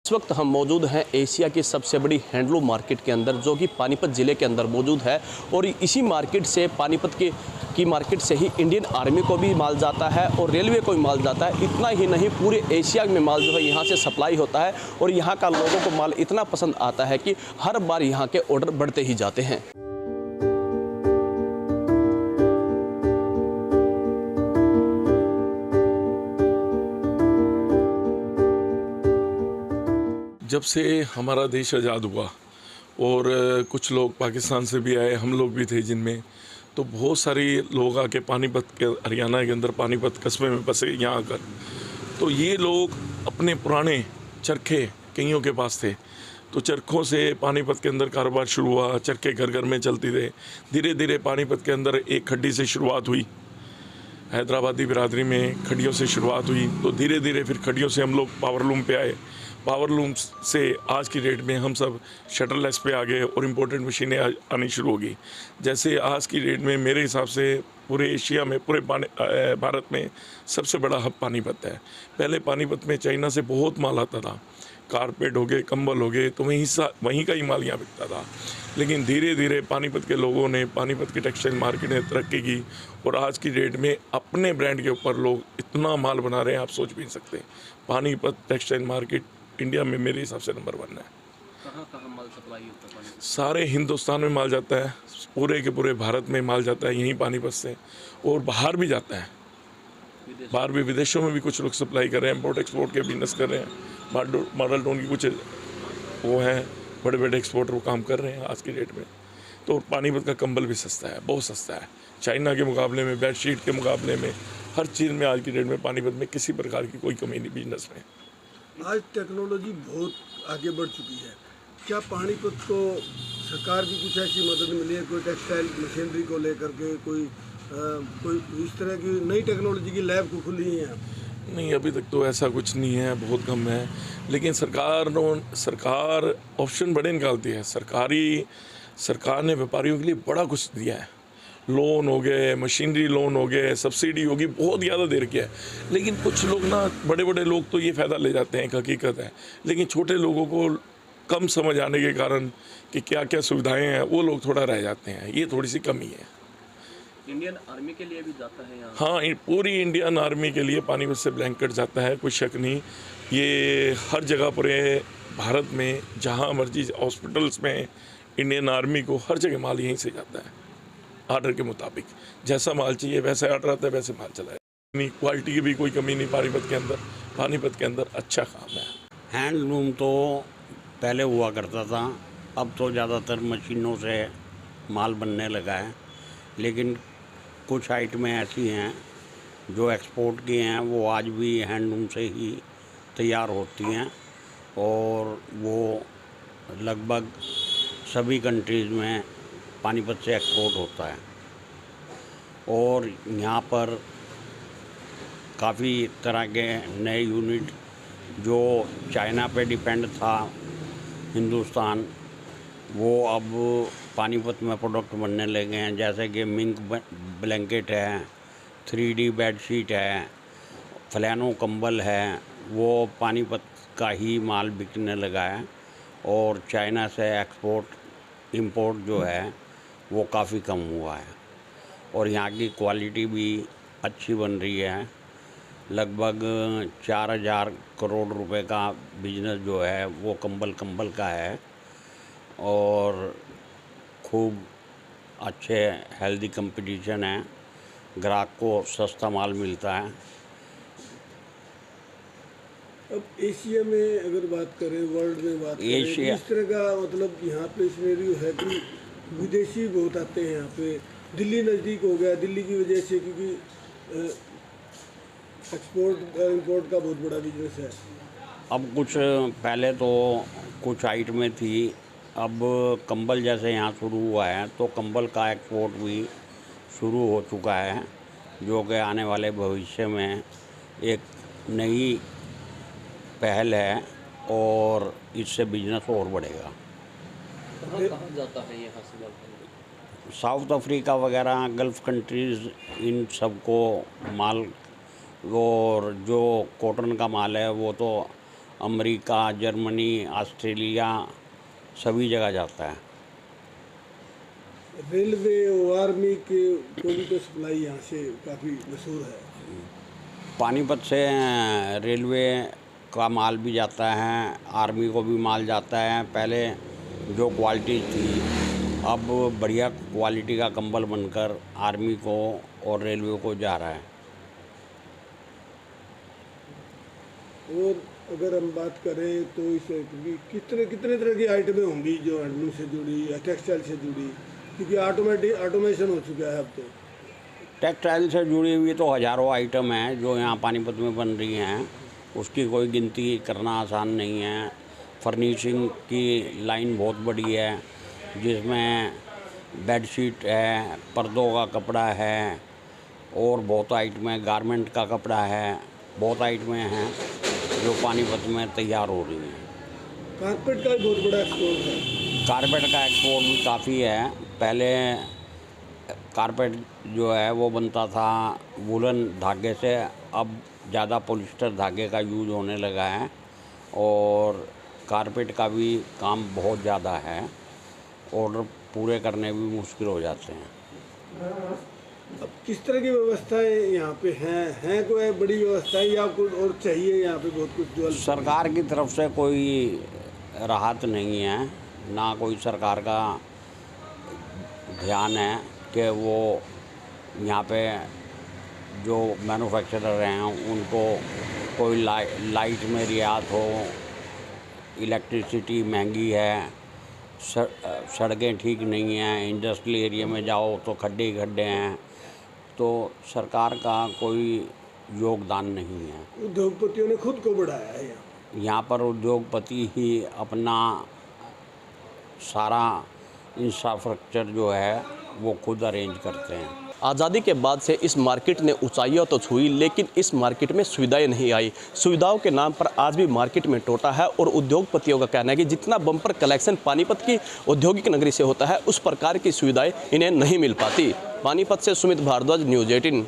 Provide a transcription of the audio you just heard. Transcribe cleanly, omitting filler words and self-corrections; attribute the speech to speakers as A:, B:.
A: इस वक्त हम मौजूद हैं एशिया की सबसे बड़ी हैंडलूम मार्केट के अंदर, जो कि पानीपत ज़िले के अंदर मौजूद है। और इसी मार्केट से, पानीपत की मार्केट से ही इंडियन आर्मी को भी माल जाता है और रेलवे को भी माल जाता है। इतना ही नहीं, पूरे एशिया में माल जो है यहाँ से सप्लाई होता है और यहाँ का लोगों को माल इतना पसंद आता है कि हर बार यहाँ के ऑर्डर बढ़ते ही जाते हैं।
B: जब से हमारा देश आज़ाद हुआ और कुछ लोग पाकिस्तान से भी आए, हम लोग भी थे जिनमें, तो बहुत सारे लोग आके पानीपत के, हरियाणा के अंदर पानीपत कस्बे में बसे यहाँ आकर। तो ये लोग अपने पुराने चरखे कईयों के पास थे, तो चरखों से पानीपत के अंदर कारोबार शुरू हुआ। चरखे घर घर में चलते थे। धीरे धीरे पानीपत के अंदर एक खड्डी से शुरुआत हुई, हैदराबादी बिरादरी में खड्डियों से शुरुआत हुई। तो धीरे धीरे फिर खड्डियों से हम लोग पावरलूम पे आए। पावरलूम से आज की डेट में हम सब शटरलेस पे आ गए और इम्पोर्टेड मशीनें आनी शुरू हो गई। जैसे आज की डेट में मेरे हिसाब से पूरे एशिया में, पूरे भारत में सबसे बड़ा हब पानीपत है। पहले पानीपत में चाइना से बहुत माल आता था, कारपेट हो गए, कंबल हो गए, तो वहीं का ही माल यहाँ बिकता था। लेकिन धीरे धीरे पानीपत के लोगों ने, पानीपत की टेक्सटाइल मार्केट ने तरक्की की और आज की डेट में अपने ब्रांड के ऊपर लोग इतना माल बना रहे हैं, आप सोच भी नहीं सकते। पानीपत टेक्सटाइल मार्केट इंडिया में मेरे हिसाब से नंबर 1 है।
A: कहाँ माल सप्लाई होता है?
B: सारे हिंदुस्तान में माल जाता है, पूरे के पूरे भारत में माल जाता है यहीं पानीपत से, और बाहर भी जाता है। बाहर भी, विदेशों में भी कुछ लोग सप्लाई कर रहे हैं, इम्पोर्ट एक्सपोर्ट के बिजनेस कर रहे हैं। मॉडल टाउन की कुछ वो हैं, बड़े बड़े एक्सपोर्टर वो काम कर रहे हैं आज की डेट में। तो पानीपत का कंबल भी सस्ता है, बहुत सस्ता है। चाइना के मुकाबले में, बेडशीट के मुकाबले में, हर चीज़ में आज की डेट में पानीपत में किसी प्रकार की कोई कमी नहीं बिजनेस में।
C: आज टेक्नोलॉजी बहुत आगे बढ़ चुकी है। क्या पानीपत को सरकार की कुछ ऐसी मदद मिली है, कोई टेक्सटाइल मशीनरी को लेकर के, कोई इस तरह की नई टेक्नोलॉजी की लैब को खुली है?
B: नहीं, अभी तक तो ऐसा कुछ नहीं है, बहुत कम है। लेकिन सरकार ऑप्शन बड़े निकालती है। सरकार ने व्यापारियों के लिए बड़ा कुछ दिया है। लोन हो गए, मशीनरी लोन हो गए, सब्सिडी होगी, बहुत ज़्यादा देर किया है। लेकिन कुछ लोग ना, बड़े बड़े लोग तो ये फ़ायदा ले जाते हैं, एक हकीकत है। लेकिन छोटे लोगों को कम समझ आने के कारण कि क्या क्या सुविधाएं हैं, वो लोग थोड़ा रह जाते हैं। ये थोड़ी सी कमी है।
A: इंडियन आर्मी के लिए भी जाता है यहाँ?
B: हाँ, पूरी इंडियन आर्मी के लिए पानीपत से ब्लैंकेट जाता है, कोई शक नहीं। ये हर जगह पूरे भारत में जहाँ मर्जी हॉस्पिटल्स में इंडियन आर्मी को हर जगह माल यहीं से जाता है। आर्डर के मुताबिक जैसा माल चाहिए वैसे आर्डर आता है, वैसे माल चला है। नहीं, क्वालिटी की भी कोई कमी नहीं पानीपत के अंदर। पानीपत के अंदर अच्छा काम है।
D: हैंडलूम तो पहले हुआ करता था, अब तो ज़्यादातर मशीनों से माल बनने लगा है। लेकिन कुछ आइटमें ऐसी हैं जो एक्सपोर्ट की हैं, वो आज भी हैंडलूम से ही तैयार होती हैं और वो लगभग सभी कंट्रीज़ में पानीपत से एक्सपोर्ट होता है। और यहाँ पर काफ़ी तरह के नए यूनिट, जो चाइना पे डिपेंड था हिंदुस्तान, वो अब पानीपत में प्रोडक्ट बनने लगे हैं। जैसे कि मिंक ब्लैंकेट है, 3D बेडशीट है, फ्लैनो कंबल है, वो पानीपत का ही माल बिकने लगा है। और चाइना से इंपोर्ट जो है वो काफ़ी कम हुआ है और यहाँ की क्वालिटी भी अच्छी बन रही है। लगभग 4000 करोड़ रुपए का बिजनेस जो है वो कंबल का है और खूब अच्छे हेल्दी कंपटीशन है। ग्राहक को सस्ता माल मिलता है।
C: अब एशिया में अगर बात करें, वर्ल्ड में बात करें, इस तरह का मतलब यहाँ पे सिनेरियो है कि विदेशी बहुत आते हैं यहाँ पे। दिल्ली नज़दीक हो गया, दिल्ली की वजह से, क्योंकि एक्सपोर्ट इंपोर्ट का बहुत बड़ा बिजनेस है।
D: अब कुछ पहले तो कुछ आइटमें थी, अब कंबल जैसे यहाँ शुरू हुआ है तो कंबल का एक्सपोर्ट भी शुरू हो चुका है, जो कि आने वाले भविष्य में एक नई पहल है और इससे बिजनेस और बढ़ेगा।
A: कहाँ जाता है यहाँ से?
D: साउथ अफ्रीका वगैरह, गल्फ़ कंट्रीज़, इन सबको माल, और जो कॉटन का माल है वो तो अमेरिका, जर्मनी, ऑस्ट्रेलिया सभी जगह जाता है।
C: रेलवे और आर्मी के को भी तो सप्लाई यहाँ से काफ़ी मशहूर है।
D: पानीपत से रेलवे का माल भी जाता है, आर्मी को भी माल जाता है। पहले जो क्वालिटी थी, अब बढ़िया क्वालिटी का कंबल बनकर आर्मी को और रेलवे को जा रहा है।
C: और अगर हम बात करें तो इसे कितने कितने तरह की आइटमें होंगी जो हैंडलूम से जुड़ी या टेक्सटाइल से जुड़ी, क्योंकि ऑटोमेशन हो चुका है अब तो।
D: टेक्सटाइल से जुड़ी हुई तो हज़ारों आइटम हैं जो यहाँ पानीपत में बन रही हैं, उसकी कोई गिनती करना आसान नहीं है। फर्निशिंग की लाइन बहुत बड़ी है, जिसमें बेडशीट है, पर्दों का कपड़ा है और बहुत आइटमें, गारमेंट का कपड़ा है, बहुत आइटमें हैं जो पानीपत में तैयार हो रही हैं।
C: कारपेट का भी बहुत बड़ा एक्सपोर्ट है।
D: कारपेट का एक्सपोर्ट भी काफ़ी है। पहले कारपेट जो है वो बनता था वूलन धागे से, अब ज़्यादा पॉलिस्टर धागे का यूज़ होने लगा है और कारपेट का भी काम बहुत ज़्यादा है, ऑर्डर पूरे करने भी मुश्किल हो जाते हैं।
C: अब किस तरह की व्यवस्थाएं यहाँ पे हैं कोई बड़ी व्यवस्थाएं या कुछ और चाहिए यहाँ पे बहुत कुछ जो
D: सरकार की तरफ से कोई राहत नहीं है, ना कोई सरकार का ध्यान है कि वो यहाँ पे जो मैन्युफैक्चरर हैं उनको कोई लाइट में रियायत हो। इलेक्ट्रिसिटी महंगी है, सड़कें ठीक नहीं हैं, इंडस्ट्रियल एरिया में जाओ तो खड्डे ही खड्डे हैं, तो सरकार का कोई योगदान नहीं है।
C: उद्योगपतियों ने खुद को बढ़ाया है
D: यहाँ पर उद्योगपति ही अपना सारा इंफ्रास्ट्रक्चर जो है वो खुद अरेंज करते हैं।
A: आज़ादी के बाद से इस मार्केट ने ऊंचाइयां तो छुई, लेकिन इस मार्केट में सुविधाएं नहीं आई। सुविधाओं के नाम पर आज भी मार्केट में टोटा है और उद्योगपतियों का कहना है कि जितना बम्पर कलेक्शन पानीपत की औद्योगिक नगरी से होता है, उस प्रकार की सुविधाएं इन्हें नहीं मिल पाती। पानीपत से सुमित भारद्वाज, न्यूज़ 18।